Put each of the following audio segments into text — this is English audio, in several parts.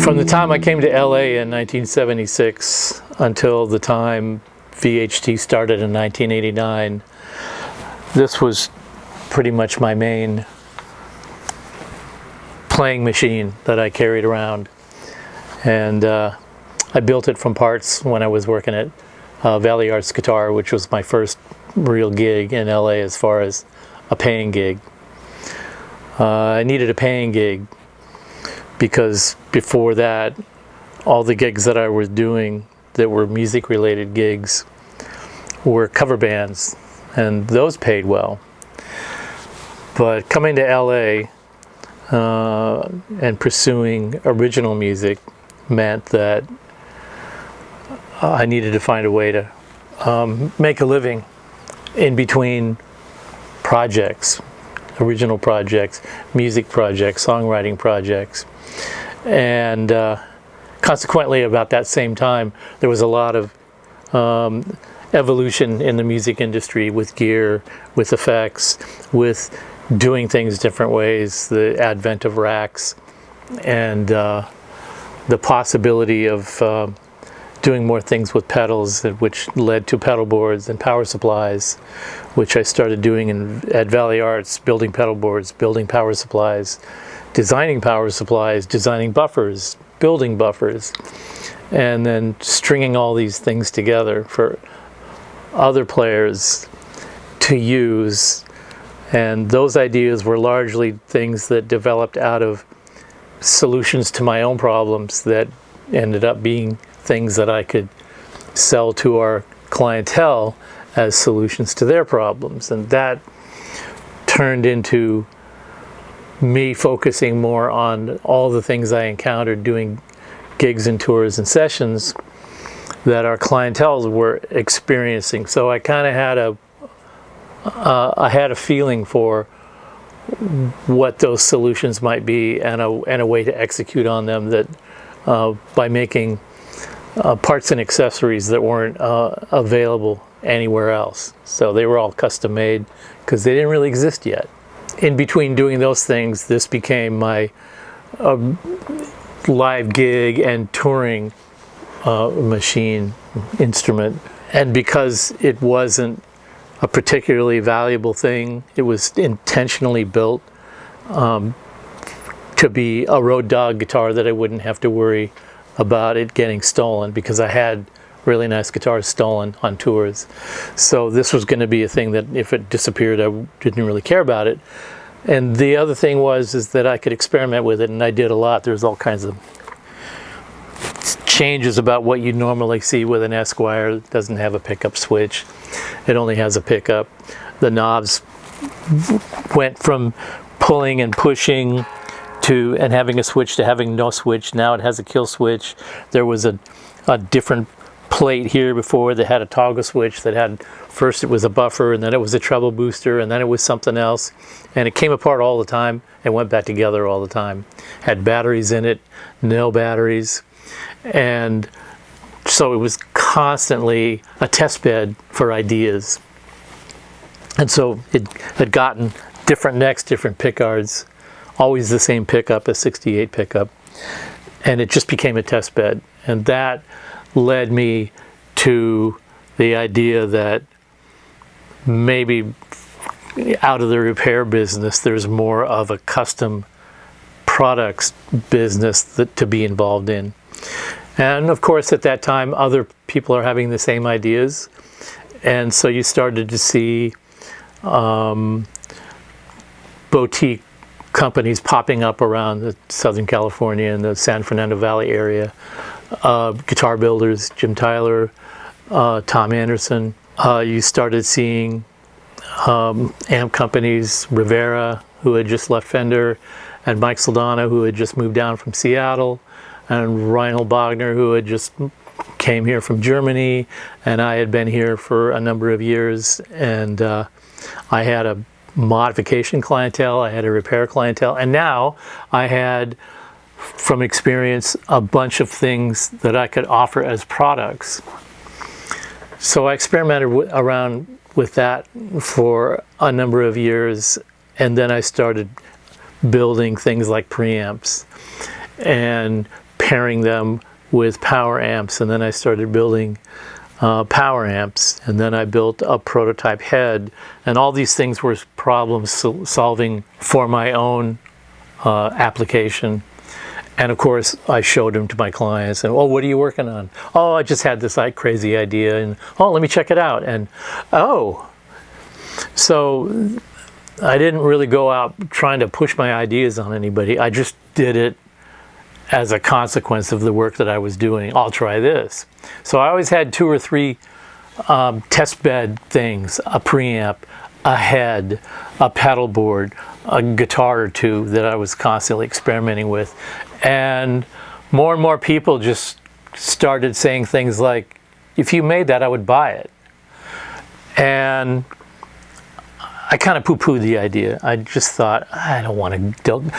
From the time I came to LA in 1976 until the time VHT started in 1989, this was pretty much my main playing machine that I carried around. And I built it from parts when I was working at Valley Arts Guitar, which was my first real gig in LA as far as a paying gig. I needed a paying gig because before that, all the gigs that I was doing that were music related gigs were cover bands, and those paid well. But coming to LA and pursuing original music meant that I needed to find a way to make a living in between projects, original projects, music projects, songwriting projects. And consequently, about that same time, there was a lot of evolution in the music industry with gear, with effects, with doing things different ways, the advent of racks, and the possibility of doing more things with pedals, which led to pedal boards and power supplies, which I started doing at Valley Arts, building pedal boards, building power supplies, designing power supplies, designing buffers, building buffers, and then stringing all these things together for other players to use. And those ideas were largely things that developed out of solutions to my own problems that ended up being things that I could sell to our clientele as solutions to their problems. And that turned into me focusing more on all the things I encountered doing gigs and tours and sessions that our clientele were experiencing. So I kind of had I had a feeling for what those solutions might be and a way to execute on them that by making parts and accessories that weren't available anywhere else. So they were all custom made because they didn't really exist yet. In between doing those things, this became my live gig and touring machine instrument. And because it wasn't a particularly valuable thing, it was intentionally built to be a road dog guitar that I wouldn't have to worry about it getting stolen, because I had really nice guitars stolen on tours. So this was going to be a thing that if it disappeared, I didn't really care about it. And the other thing is that I could experiment with it, and I did a lot. There's all kinds of changes about what you normally see with an Esquire. It doesn't have a pickup switch. It only has a pickup. The knobs went from pulling and pushing and having a switch to having no switch. Now it has a kill switch. There was a different plate here before that had a toggle switch that had, first it was a buffer, and then it was a treble booster, and then it was something else. And it came apart all the time and went back together all the time. Had batteries in it, no batteries. And so it was constantly a test bed for ideas. And so it had gotten different necks, different pickguards, always the same pickup, a 68 pickup. And it just became a test bed. And that led me to the idea that maybe out of the repair business, there's more of a custom products business to be involved in. And of course, at that time, other people are having the same ideas. And so you started to see boutique companies popping up around the Southern California and the San Fernando Valley area. Guitar builders, Jim Tyler, Tom Anderson. You started seeing amp companies, Rivera, who had just left Fender, and Mike Saldana, who had just moved down from Seattle, and Reinhold Bogner, who had just came here from Germany, and I had been here for a number of years, and I had a modification clientele, I had a repair clientele, and now I had, from experience, a bunch of things that I could offer as products. So I experimented around with that for a number of years, and then I started building things like preamps and pairing them with power amps, and then I started building power amps, and then I built a prototype head, and all these things were problem solving for my own application. And of course I showed them to my clients, and, oh, what are you working on? Oh, I just had this like crazy idea, and oh, let me check it out. And oh, so I didn't really go out trying to push my ideas on anybody. I just did it as a consequence of the work that I was doing. I'll try this. So I always had 2 or 3 test bed things: a preamp, a head, a pedal board, a guitar or 2 that I was constantly experimenting with. And more people just started saying things like, if you made that, I would buy it. And I kind of poo-pooed the idea. I just thought, I don't want to.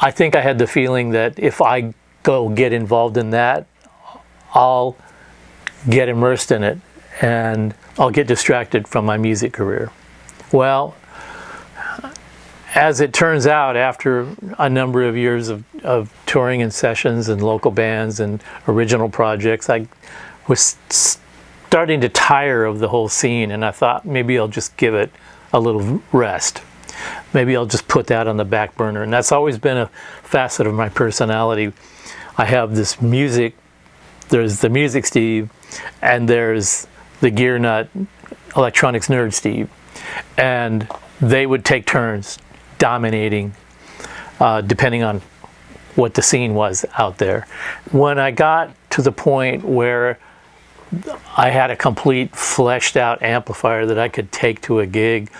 I think I had the feeling that if I go get involved in that, I'll get immersed in it and I'll get distracted from my music career. Well, as it turns out, after a number of years of touring and sessions and local bands and original projects, I was starting to tire of the whole scene, and I thought maybe I'll just give it a little rest. Maybe I'll just put that on the back burner. And that's always been a facet of my personality. I have this music, there's the music Steve, and there's the gear nut, electronics nerd Steve. And they would take turns dominating, depending on what the scene was out there. When I got to the point where I had a complete fleshed out amplifier that I could take to a gig,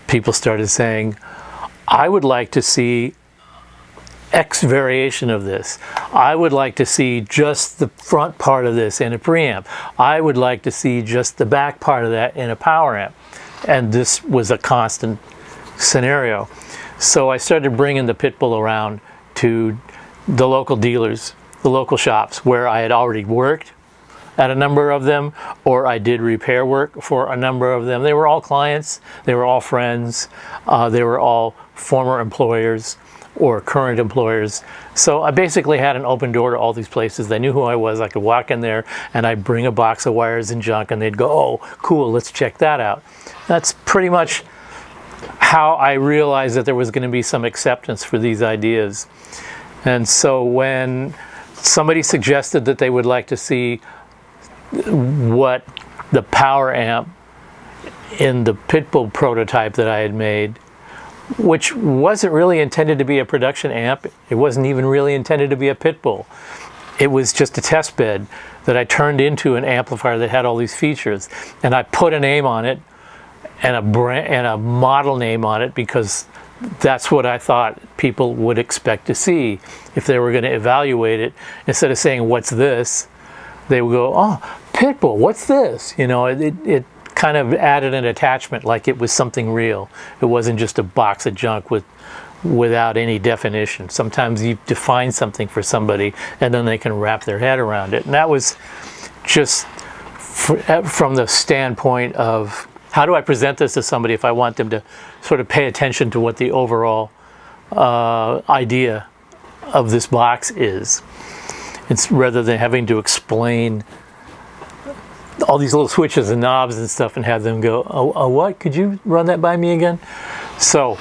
people started saying, I would like to see X variation of this. I would like to see just the front part of this in a preamp. I would like to see just the back part of that in a power amp. And this was a constant scenario. So I started bringing the Pitbull around to the local dealers, the local shops where I had already worked at a number of them, or I did repair work for a number of them. They were all clients, they were all friends, they were all former employers or current employers. So I basically had an open door to all these places. They knew who I was. I could walk in there and I'd bring a box of wires and junk, and they'd go, oh, cool, let's check that out. That's pretty much how I realized that there was going to be some acceptance for these ideas. And so when somebody suggested that they would like to see what the power amp in the Pitbull prototype that I had made, which wasn't really intended to be a production amp, it wasn't even really intended to be a Pitbull. It was just a test bed that I turned into an amplifier that had all these features. And I put a name on it and a brand and a model name on it, because that's what I thought people would expect to see if they were going to evaluate it. Instead of saying, what's this? They would go, oh, Pitbull, what's this? You know, it kind of added an attachment, like it was something real. It wasn't just a box of junk without any definition. Sometimes you define something for somebody and then they can wrap their head around it. And that was just from the standpoint of, how do I present this to somebody if I want them to sort of pay attention to what the overall idea of this box is? It's rather than having to explain all these little switches and knobs and stuff and have them go, oh, what? Could you run that by me again? So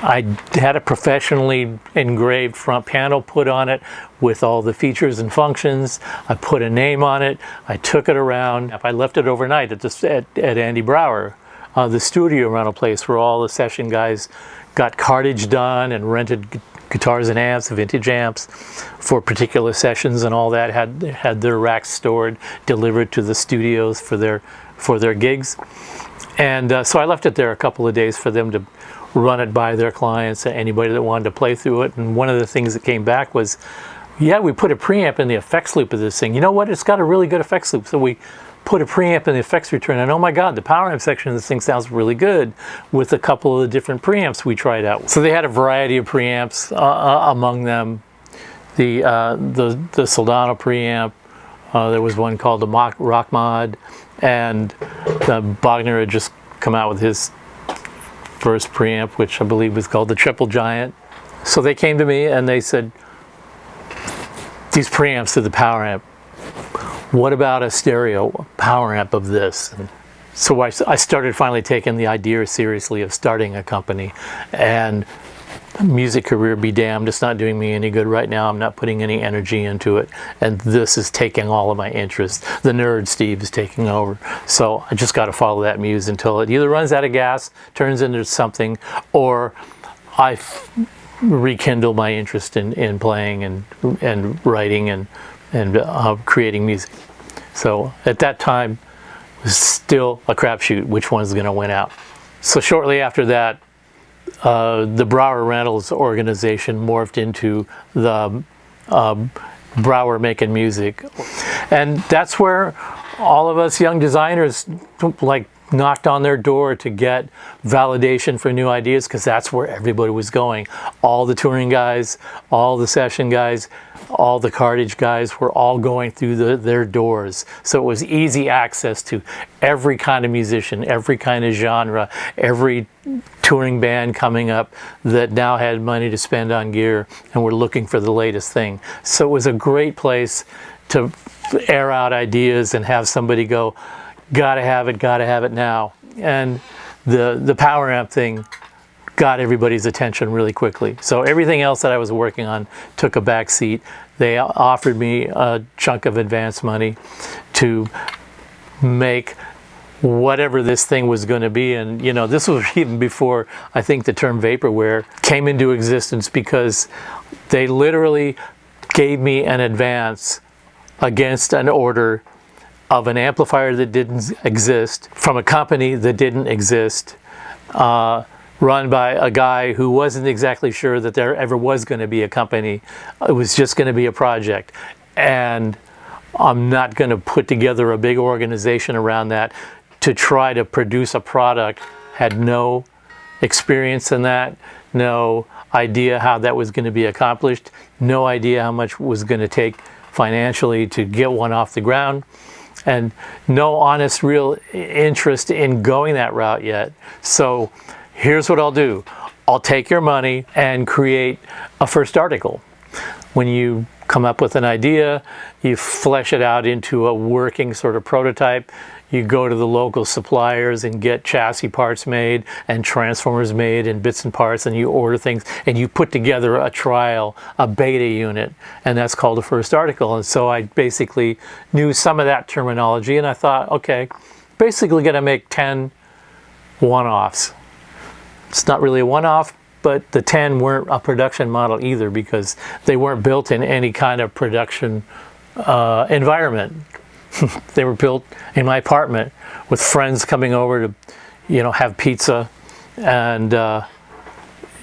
I had a professionally engraved front panel put on it with all the features and functions. I put a name on it. I took it around. I left it overnight at Andy Brower, the studio rental place where all the session guys got cartage done and rented guitars and amps, vintage amps for particular sessions, and all that had their racks stored, delivered to the studios for their gigs. And so I left it there a couple of days for them to run it by their clients, anybody that wanted to play through it. And one of the things that came back was, yeah, we put a preamp in the effects loop of this thing. You know what? It's got a really good effects loop. So we put a preamp in the effects return, and oh my God, the power amp section of this thing sounds really good with a couple of the different preamps we tried out. So they had a variety of preamps, among them the Soldano preamp. There was one called the Rock Mod, and Bogner had just come out with his first preamp, which I believe was called the Triple Giant. So they came to me and they said, these preamps to the power amp. What about a stereo power amp of this? And so I started finally taking the idea seriously of starting a company. And music career be damned, it's not doing me any good right now. I'm not putting any energy into it. And this is taking all of my interest. The nerd Steve is taking over. So I just got to follow that muse until it either runs out of gas, turns into something, or I rekindle my interest in playing and writing and creating music. So at that time, it was still a crapshoot which one's going to win out. So shortly after that, the Brower Rentals organization morphed into the Brower Making Music. And that's where all of us young designers like knocked on their door to get validation for new ideas, because that's where everybody was going. All the touring guys, all the session guys, all the cartage guys were all going through their doors. So it was easy access to every kind of musician, every kind of genre, every touring band coming up that now had money to spend on gear and were looking for the latest thing. So it was a great place to air out ideas and have somebody go, gotta have it now. And the power amp thing got everybody's attention really quickly. So everything else that I was working on took a back seat. They offered me a chunk of advance money to make whatever this thing was going to be. And you know, this was even before I think the term vaporware came into existence, because they literally gave me an advance against an order of an amplifier that didn't exist, from a company that didn't exist, run by a guy who wasn't exactly sure that there ever was going to be a company. It was just going to be a project. And I'm not going to put together a big organization around that to try to produce a product. Had no experience in that, no idea how that was going to be accomplished, no idea how much was going to take financially to get one off the ground, and no honest, real interest in going that route yet. So here's what I'll do. I'll take your money and create a first article. When you come up with an idea, you flesh it out into a working sort of prototype. You go to the local suppliers and get chassis parts made and transformers made and bits and parts, and you order things and you put together a trial, a beta unit, and that's called a first article. And so I basically knew some of that terminology, and I thought, okay, basically gonna make 10 one-offs. It's not really a one-off, but the 10 weren't a production model either, because they weren't built in any kind of production environment. They were built in my apartment with friends coming over to, you know, have pizza and,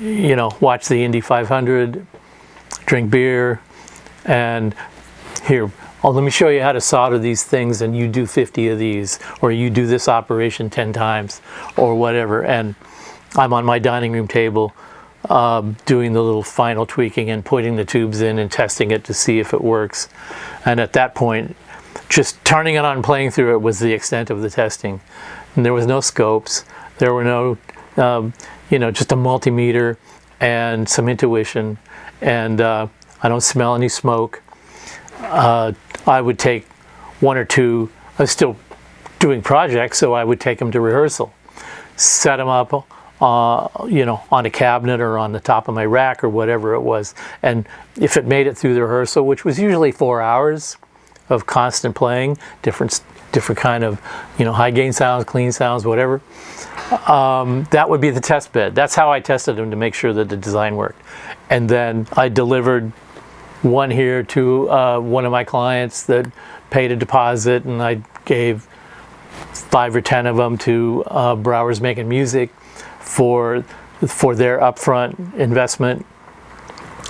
you know, watch the Indy 500, drink beer, and here, oh, let me show you how to solder these things, and you do 50 of these, or you do this operation 10 times, or whatever. And I'm on my dining room table doing the little final tweaking and putting the tubes in and testing it to see if it works. And at that point, just turning it on and playing through it was the extent of the testing. And there was no scopes. There were no, you know, just a multimeter and some intuition. And I don't smell any smoke. I would take one or two. I was still doing projects, so I would take them to rehearsal, set them up, you know, on a cabinet or on the top of my rack or whatever it was. And if it made it through the rehearsal, which was usually 4 hours of constant playing, different kind of, you know, high gain sounds, clean sounds, whatever, that would be the test bed. That's how I tested them to make sure that the design worked. And then I delivered one here to one of my clients that paid a deposit, and I gave 5 or 10 of them to Brower's Making Music for their upfront investment,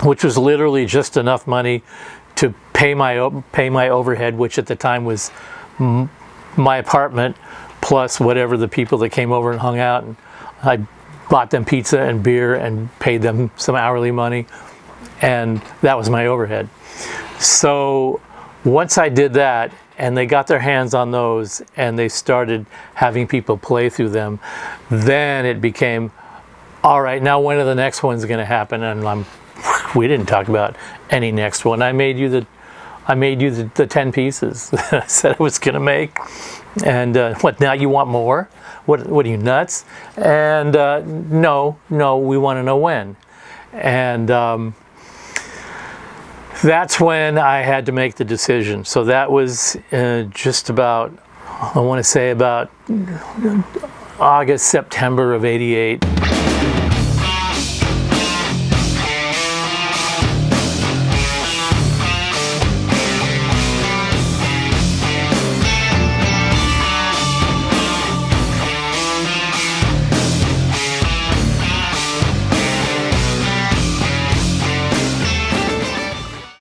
which was literally just enough money to pay my overhead, which at the time was my apartment plus whatever the people that came over and hung out. And I bought them pizza and beer and paid them some hourly money, and that was my overhead. So once I did that, and they got their hands on those, and they started having people play through them, then it became, all right, now when are the next one's going to happen? And we didn't talk about any next one. I made you I made you the 10 pieces that I said I was going to make. And what, now you want more? What are you, nuts? And no, we want to know when. And that's when I had to make the decision. So that was just about, I want to say about August, September of '88.